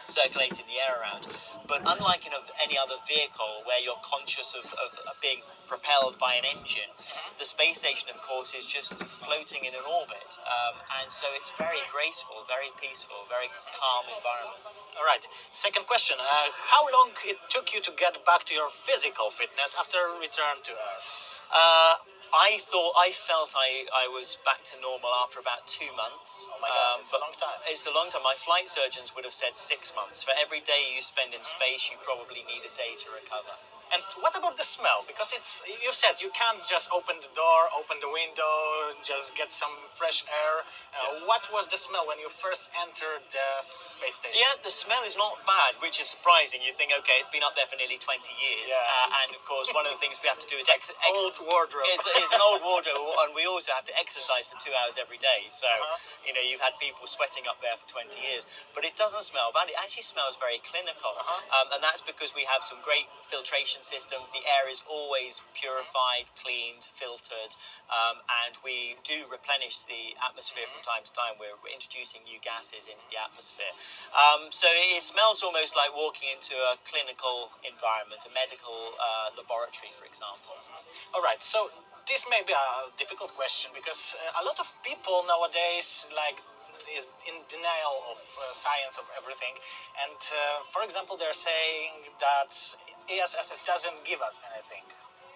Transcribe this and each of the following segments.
circulating the air around. But unlike in any other vehicle where you're conscious of being propelled by an engine, the space station, of course, is just floating in an orbit. And so it's very graceful, very peaceful, very calm environment. All right. Second question. How long it took you to get back to your physical fitness after return to Earth? I felt I was back to normal after about 2 months. Oh my God, it's a long time. It's a long time. My flight surgeons would have said 6 months. For every day you spend in space, you probably need a day to recover. And what about the smell? Because you said you can't just open the door, open the window, just get some fresh air. What was the smell when you first entered the space station? Yeah, the smell is not bad, which is surprising. You think, okay, it's been up there for nearly 20 years. Yeah. And of course, one of the things we have to do is old wardrobe. It's an old wardrobe, and we also have to exercise for 2 hours every day. So, you've had people sweating up there for 20 years. But it doesn't smell bad. It actually smells very clinical. And that's because we have some great filtration systems. The air is always purified, cleaned, filtered, and we do replenish the atmosphere from time to time. We're introducing new gases into the atmosphere. So it smells almost like walking into a clinical environment, a medical laboratory, for example. All right, so this may be a difficult question because a lot of people nowadays is in denial of science, of everything, and for example they're saying that ESS doesn't give us anything.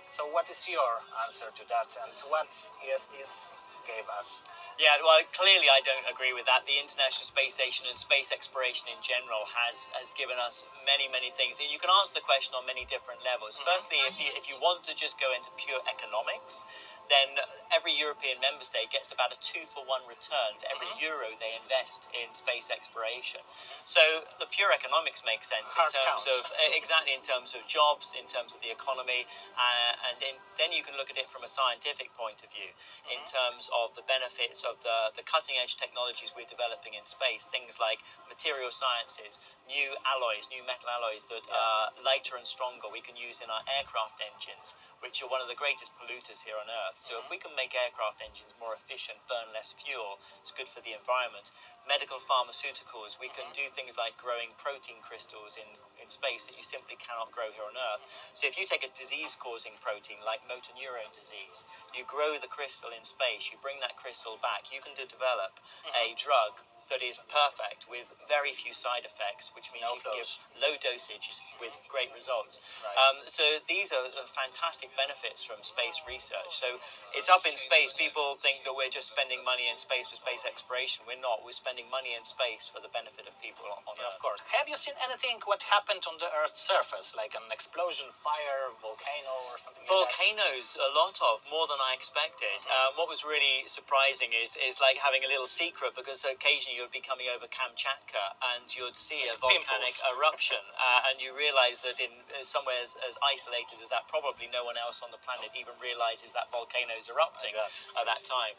So what is your answer to that, and what ESS gave us? Yeah, well, clearly I don't agree with that. The International Space Station and space exploration in general has given us many, many things. You can answer the question on many different levels. Firstly, if you want to just go into pure economics, then every European member state gets about a 2-for-1 return for every euro they invest in space exploration. So the pure economics make sense in terms of exactly in terms of jobs, in terms of the economy, and then you can look at it from a scientific point of view, in terms of the benefits of the cutting edge technologies we're developing in space, things like material sciences, new alloys, new metal alloys that are lighter and stronger we can use in our aircraft engines, which are one of the greatest polluters here on Earth. So if we can make aircraft engines more efficient, burn less fuel, it's good for the environment. Medical pharmaceuticals, we can do things like growing protein crystals in space that you simply cannot grow here on Earth. So if you take a disease-causing protein like motor neurone disease, you grow the crystal in space, you bring that crystal back, you can develop a drug that is perfect with very few side effects, which means you can give low dosage with great results. Right. So these are the fantastic benefits from space research. So it's up in space. People think that we're just spending money in space for space exploration. We're not. We're spending money in space for the benefit of people on Earth. Of course. Have you seen anything what happened on the Earth's surface, like an explosion, fire, volcano, or something like that? Volcanoes, a lot of, more than I expected. What was really surprising is like having a little secret, because occasionally you'd be coming over Kamchatka and you'd see a volcanic eruption, and you realize that in somewhere as isolated as that, probably no one else on the planet even realizes that volcano is erupting at that time.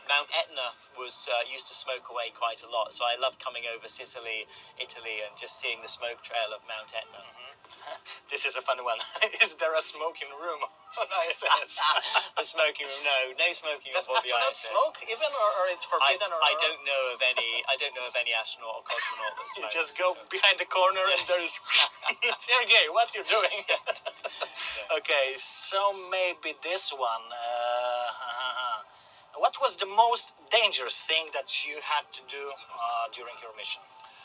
Mount Etna was used to smoke away quite a lot, so I love coming over Sicily, Italy, and just seeing the smoke trail of Mount Etna. This is a fun one. Is there a smoking room on ISS? A smoking room? No smoking Does on board the astronauts ISS. smoke even, or it's forbidden? I don't know of any. I don't know of any astronaut or cosmonaut that You smokes. just go behind the corner and there is Sergey, what you're doing? Okay, so maybe this one. What was the most dangerous thing that you had to do during your mission?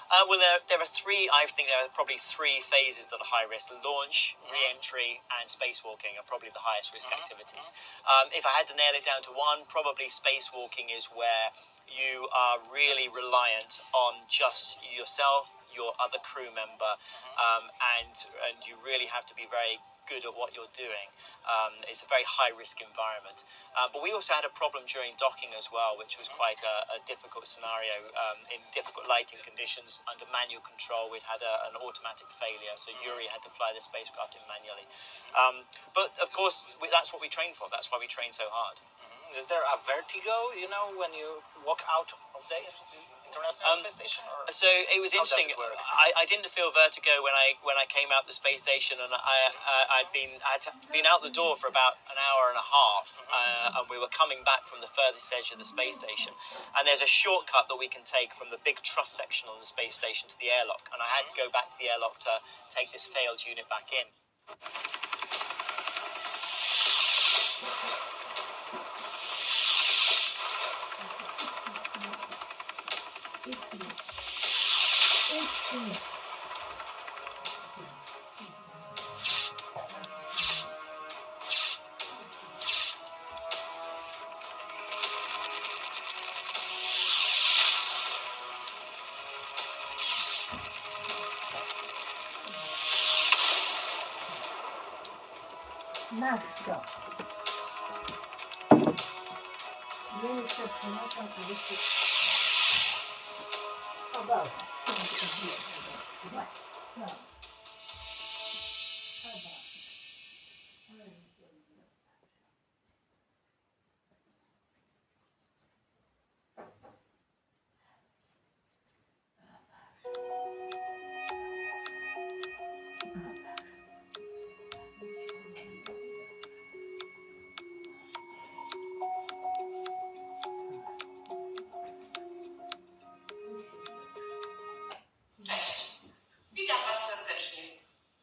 Well, there are three. I think there are probably three phases that are high risk: launch, re-entry, and spacewalking are probably the highest risk activities. If I had to nail it down to one, probably spacewalking is where you are really reliant on just yourself, your other crew member, and you really have to be very good at what you're doing. It's a very high-risk environment. But we also had a problem during docking as well, which was quite a difficult scenario. In difficult lighting conditions, under manual control, we'd had an automatic failure, so Yuri had to fly the spacecraft in manually. But, of course, that's what we train for. That's why we train so hard. Is there a vertigo, when you walk out of the International Space Station? Or So it was how does interesting. it work? I didn't feel vertigo when I came out the space station, and I'd been out the door for about an hour and a half, and we were coming back from the furthest edge of the space station. And there's a shortcut that we can take from the big truss section on the space station to the airlock, and I had to go back to the airlock to take this failed unit back in. Matko. Wielce przenoszą turystyk. O dobra. No. Cześć, witam Was serdecznie.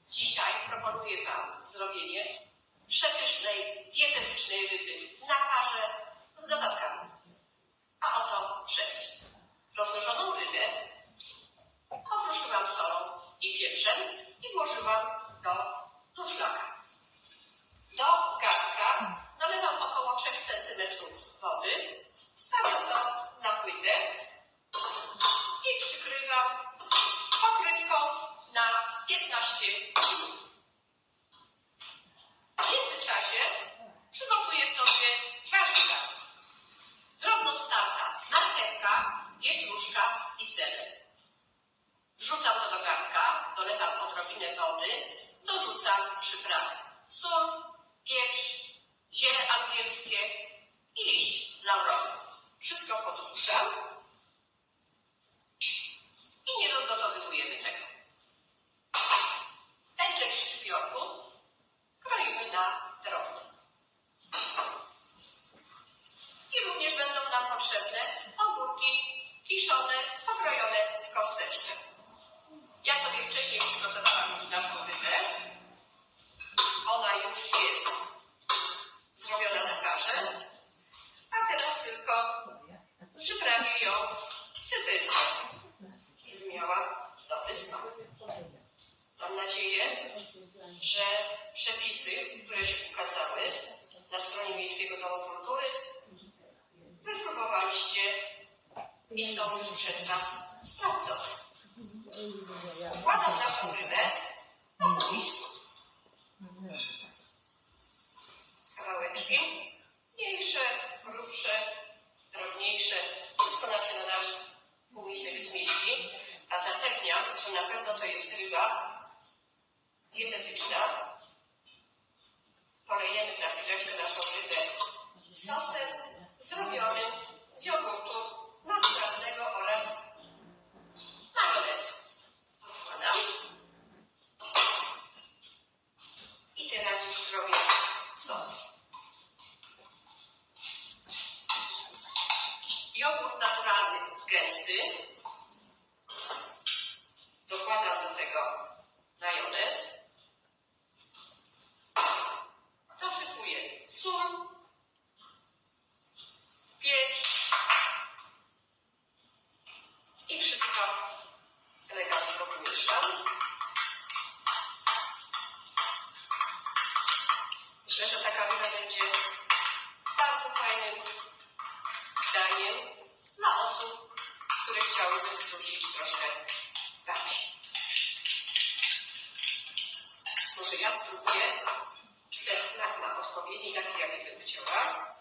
Dzisiaj proponuję Wam zrobienie przepysznej, dietetycznej ryby na parze z dodatkami. A oto przepis. Rozłożoną rybę okruszyłam solą i pieprzem i włożyłam do durszlaka. Do garnka nalewam około 3 cm wody, stawiam to na płytę i przykrywam pokrywką na 15 minut. W międzyczasie przygotuję sobie warzywa. Drobno starta marchewka, pietruszka i ser. Wrzucam to do garnka, dolewam odrobinę wody, dorzucam przyprawy. Sól, pieprz, ziele angielskie i liść laurowy. Wszystko podduszam i nie rozgotowujemy tego. Pęczek szczypiorku kroimy na drobno. I również będą nam potrzebne ogórki kiszone, pokrojone w kosteczkę. Ja sobie wcześniej przygotowałam już naszą rybę. Ona już jest zrobiona na parze, a teraz tylko przyprawię ją cytrynką, żeby miała dobry smak. Mam nadzieję, że przepisy, które się ukazały na stronie Miejskiego Domu Kultury, wypróbowaliście i są już przez Was sprawdzone. Układam naszą rybę na półmisku. Kawałeczki mniejsze, grubsze, drobniejsze. Wszystko nam się na nasz półmisek zmieści, a zapewniam, że na pewno to jest ryba dietetyczna. Polejemy za chwileczkę naszą rybę sosem zrobionym z jogurtu naturalnego oraz majonezu. Wkładam. I teraz już zrobię sos. Jogurt naturalny, gęsty. Dokładam do tego majonez. Dosypuję sól, pieprz i wszystko elegancko pomieszam. Myślę, że taka ryba będzie bardzo fajnym daniem dla osób, które chciałyby wrzucić troszkę wagi. Może ja spróbuję, czy ten smak ma odpowiedni, taki jaki bym chciała.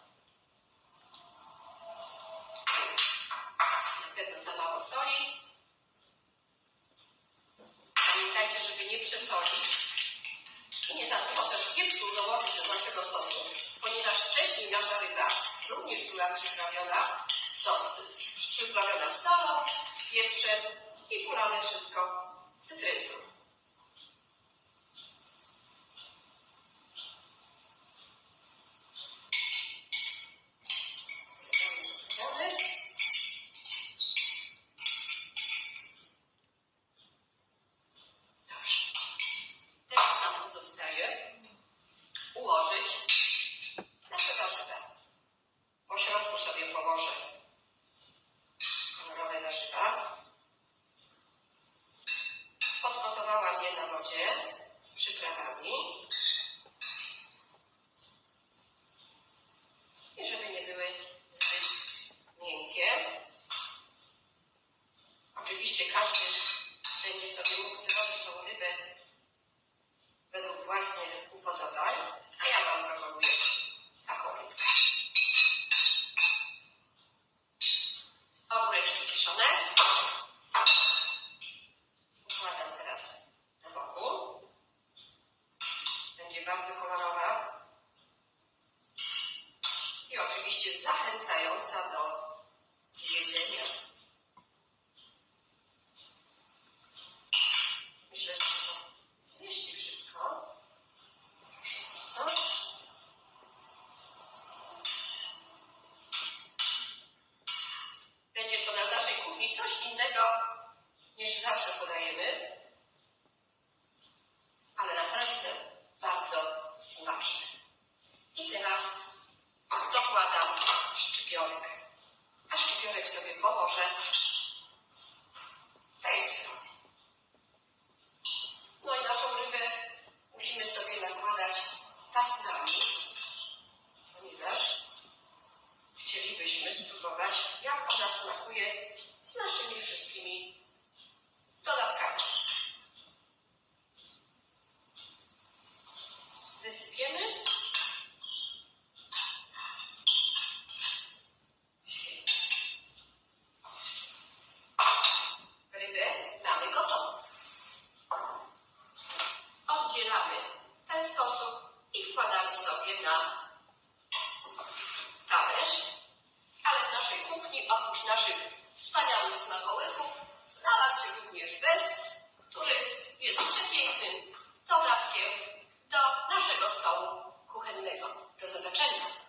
Na pewno za mało soli. Pamiętajcie, żeby nie przesolić i nie za dużo też pieprzu dołożyć do naszego sosu, ponieważ wcześniej nasza ryba również była przyprawiona Przyprawiona solą, pieprzem i polane wszystko cytryną. Teraz nam pozostaje ułożyć nasze warzywa. Po środku sobie położę kolorowe warzywa. Podgotowałam je na wodzie z przyprawami. I żeby nie były zbyt miękkie. Oczywiście każdy będzie sobie mógł zrobić tą rybę według własnych upodobań, a ja Wam proponuję taką rybkę. Ogóreczki kiszone. Układam teraz na boku. Będzie bardzo kolorowa i oczywiście zachęcająca do zjedzenia. Myślę, że to zmieści wszystko. Co? Będzie to na naszej kuchni coś innego niż zawsze podajemy, ale naprawdę bardzo smaczne. I teraz dokładam szczypiorek. A szczypiorek sobie położę z tej strony. No i naszą rybę musimy sobie nakładać pasmami, ponieważ chcielibyśmy spróbować, jak ona smakuje z naszymi wszystkimi dodatkami. Wysypiemy. Świetnie. Rybę mamy gotową. Oddzielamy w ten sposób i wkładamy sobie na talerz. Ale w naszej kuchni, oprócz naszych wspaniałych smakołyków, znalazł się również bez, który jest przepięknym dodatkiem do naszego stołu kuchennego. Do zobaczenia.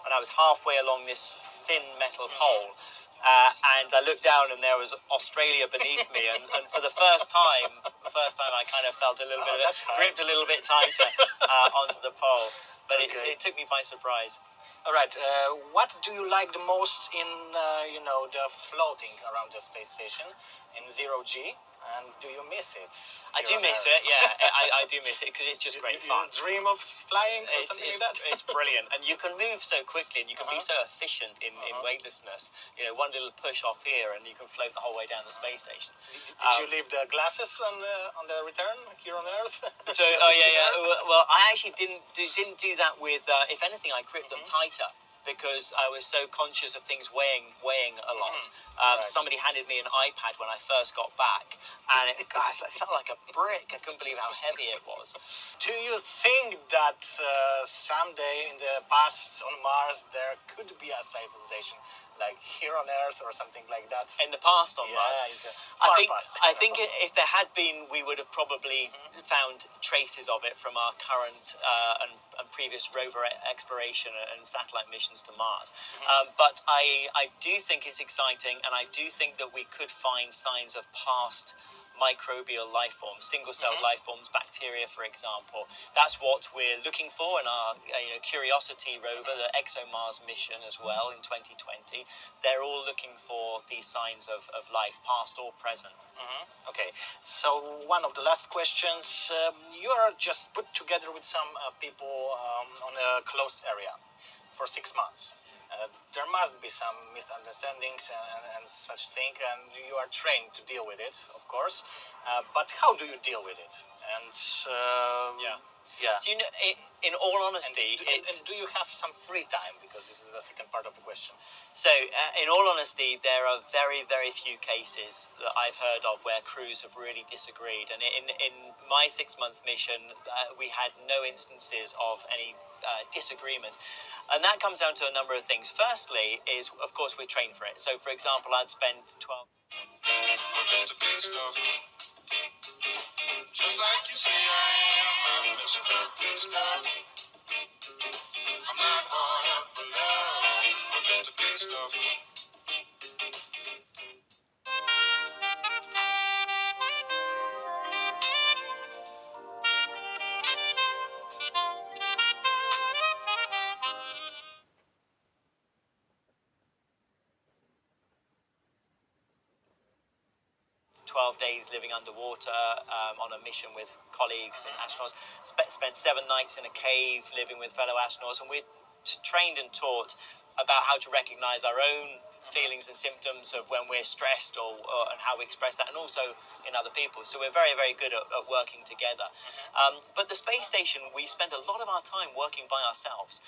And I was halfway along this thin metal pole, and I looked down and there was Australia beneath me, and for the first time I kind of felt a little bit of it, gripped a little bit tighter onto the pole, but it took me by surprise. All right. What do you like the most in the floating around the space station in 0G? And do you miss it? I do miss it, yeah. I do miss it because it's just great fun. You dream of flying or something like that? It's brilliant. And you can move so quickly and you can be so efficient in weightlessness. You know, one little push off here and you can float the whole way down the space station. Did you leave the glasses on the return here on Earth? So, well, I actually didn't do that with, if anything, I gripped them tighter, because I was so conscious of things weighing a lot. Somebody handed me an iPad when I first got back, and gosh, I felt like a brick. I couldn't believe how heavy it was. Do you think that someday in the past on Mars there could be a civilization like here on Earth or something like that? In the past on Mars? I think if there had been, we would have probably found traces of it from our current and previous rover exploration and satellite missions to Mars. But I do think it's exciting, and I do think that we could find signs of past microbial life forms, single-celled life forms, bacteria, for example. That's what we're looking for in our Curiosity rover, the ExoMars mission as well in 2020. They're all looking for these signs of life, past or present. Okay, so one of the last questions. You are just put together with some people on a closed area for 6 months. There must be some misunderstandings and such thing, and you are trained to deal with it, of course. But how do you deal with it? And Yeah. yeah. Do you know, in all honesty, And do you have some free time? Because this is the second part of the question. So, in all honesty, there are very, very few cases that I've heard of where crews have really disagreed. And in my 6-month mission, we had no instances of any disagreements. And that comes down to a number of things. Firstly, is of course we're trained for it. So, for example, I'd spend 12. Just a big stuff. Just like you say I am, I'm Mr. Big Stuff. I'm not hard up for love. I'm just a big stuff. 12 days living underwater on a mission with colleagues and astronauts. Spent 7 nights in a cave living with fellow astronauts, and we're trained and taught about how to recognize our own feelings and symptoms of when we're stressed and how we express that, and also in other people. So we're very, very good at working together. But the space station, we spend a lot of our time working by ourselves.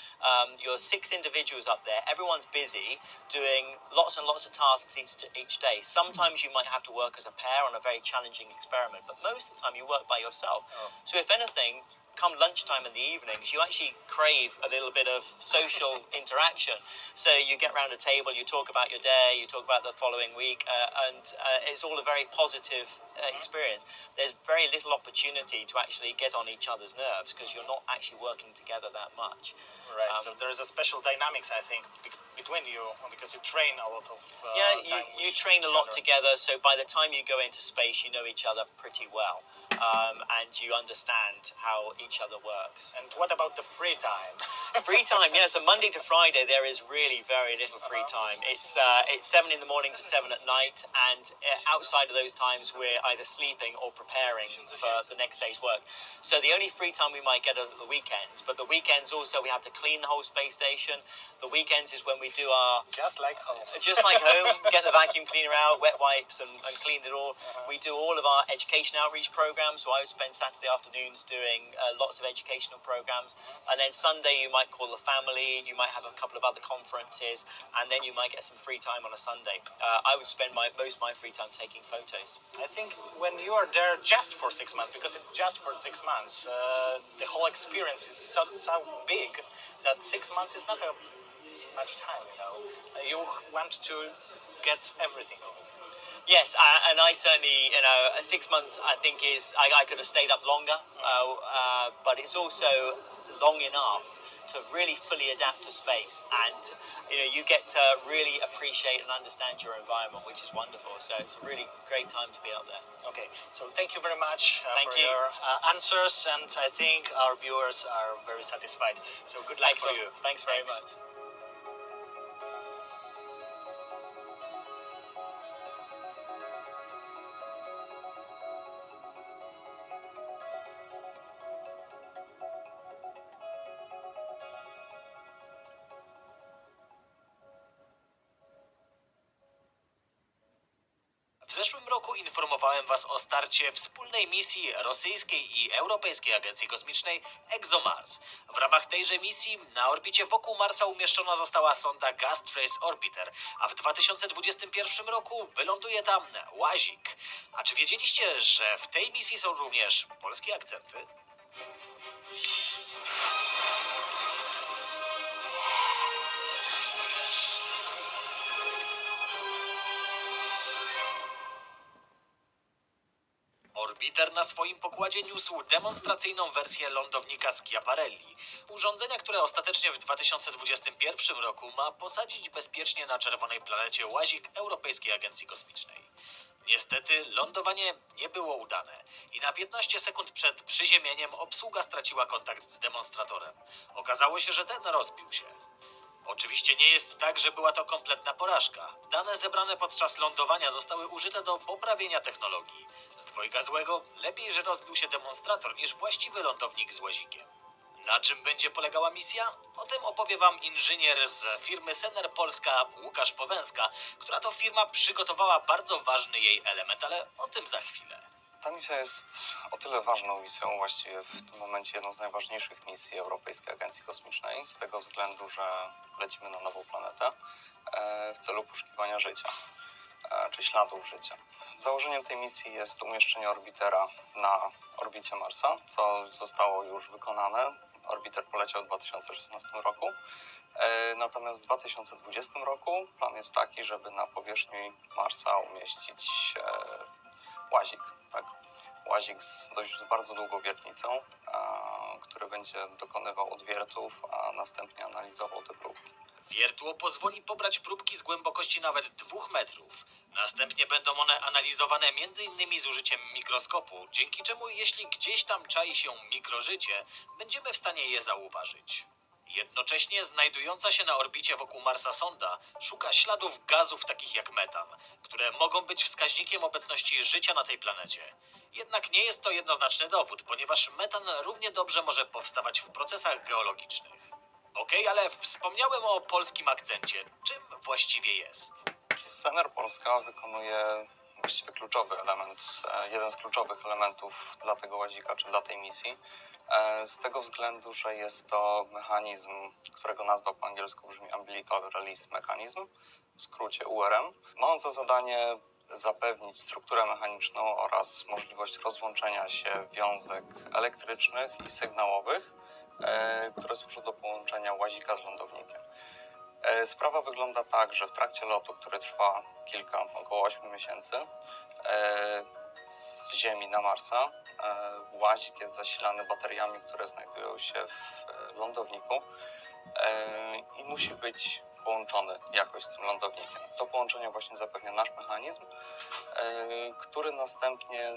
You're 6 individuals up there. Everyone's busy doing lots and lots of tasks each day. Sometimes you might have to work as a pair on a very challenging experiment, but most of the time you work by yourself. So if anything, come lunchtime in the evenings, you actually crave a little bit of social interaction. So you get around a table, you talk about your day, you talk about the following week, and it's all a very positive experience. There's very little opportunity to actually get on each other's nerves because you're not actually working together that much. Right. So there's a special dynamics, I think, between you, because you train a lot of time you with train a each lot other. together, so by the time you go into space, you know each other pretty well. And you understand how each other works. And what about the free time? Free time, yeah. So Monday to Friday, there is really very little free time. It's 7 in the morning to 7 at night, and outside of those times, we're either sleeping or preparing for the next day's work. So the only free time we might get are the weekends, but the weekends also we have to clean the whole space station. The weekends is when we do our Just like home. just like home, get the vacuum cleaner out, wet wipes, and clean it all. We do all of our education outreach programs, so I would spend Saturday afternoons doing lots of educational programs. And then Sunday, you might call the family, you might have a couple of other conferences, and then you might get some free time on a Sunday. I would spend most of my free time taking photos. I think when you are there just for 6 months, because it's just for 6 months, the whole experience is so big that 6 months is not a much time, you know. You want to get everything of it. Yes, and I certainly, 6 months I think I could have stayed up longer, but it's also long enough to really fully adapt to space, and you get to really appreciate and understand your environment, which is wonderful. So it's a really great time to be out there. Okay, so thank you very much Thank for you. your answers, and I think our viewers are very satisfied. So good luck for you. Thanks very much. W zeszłym roku informowałem Was o starcie wspólnej misji rosyjskiej i Europejskiej Agencji Kosmicznej ExoMars. W ramach tejże misji na orbicie wokół Marsa umieszczona została sonda Gas Trace Orbiter, a w 2021 roku wyląduje tam łazik. A czy wiedzieliście, że w tej misji są również polskie akcenty? Orbiter na swoim pokładzie niósł demonstracyjną wersję lądownika Schiaparelli, urządzenia, które ostatecznie w 2021 roku ma posadzić bezpiecznie na czerwonej planecie łazik Europejskiej Agencji Kosmicznej. Niestety lądowanie nie było udane i na 15 sekund przed przyziemieniem obsługa straciła kontakt z demonstratorem. Okazało się, że ten rozbił się. Oczywiście nie jest tak, że była to kompletna porażka. Dane zebrane podczas lądowania zostały użyte do poprawienia technologii. Z dwojga złego, lepiej, że rozbił się demonstrator niż właściwy lądownik z łazikiem. Na czym będzie polegała misja? O tym opowie Wam inżynier z firmy Sener Polska Łukasz Powęzka, która to firma przygotowała bardzo ważny jej element, ale o tym za chwilę. Ta misja jest o tyle ważną misją, właściwie w tym momencie jedną z najważniejszych misji Europejskiej Agencji Kosmicznej, z tego względu, że lecimy na nową planetę w celu poszukiwania życia, czy śladów życia. Założeniem tej misji jest umieszczenie orbitera na orbicie Marsa, co zostało już wykonane. Orbiter poleciał w 2016 roku. Natomiast w 2020 roku plan jest taki, żeby na powierzchni Marsa umieścić łazik, tak? Łazik z bardzo długą wiertnicą, który będzie dokonywał odwiertów, a następnie analizował te próbki. Wiertło pozwoli pobrać próbki z głębokości nawet 2 metrów. Następnie będą one analizowane m.in. z użyciem mikroskopu, dzięki czemu jeśli gdzieś tam czai się mikrożycie, będziemy w stanie je zauważyć. Jednocześnie znajdująca się na orbicie wokół Marsa sonda szuka śladów gazów takich jak metan, które mogą być wskaźnikiem obecności życia na tej planecie. Jednak nie jest to jednoznaczny dowód, ponieważ metan równie dobrze może powstawać w procesach geologicznych. Okej, ale wspomniałem o polskim akcencie. Czym właściwie jest? Sener Polska wykonuje właściwie kluczowy element, jeden z kluczowych elementów dla tego łazika, czy dla tej misji, z tego względu, że jest to mechanizm, którego nazwa po angielsku brzmi Umbilical Release Mechanism, w skrócie URM. Ma on za zadanie zapewnić strukturę mechaniczną oraz możliwość rozłączenia się wiązek elektrycznych i sygnałowych, które służą do połączenia łazika z lądownikiem. Sprawa wygląda tak, że w trakcie lotu, który trwa około 8 miesięcy, z Ziemi na Marsa, łazik jest zasilany bateriami, które znajdują się w lądowniku i musi być połączony jakoś z tym lądownikiem. To połączenie właśnie zapewnia nasz mechanizm, który następnie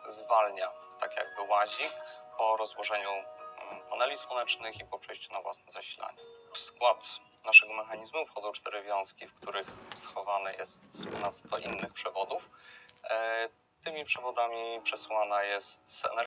zwalnia tak jakby łazik po rozłożeniu paneli słonecznych i po przejściu na własne zasilanie. W skład naszego mechanizmu wchodzą 4 wiązki, w których schowane jest ponad 100 innych przewodów. Tymi przewodami przesyłana jest energia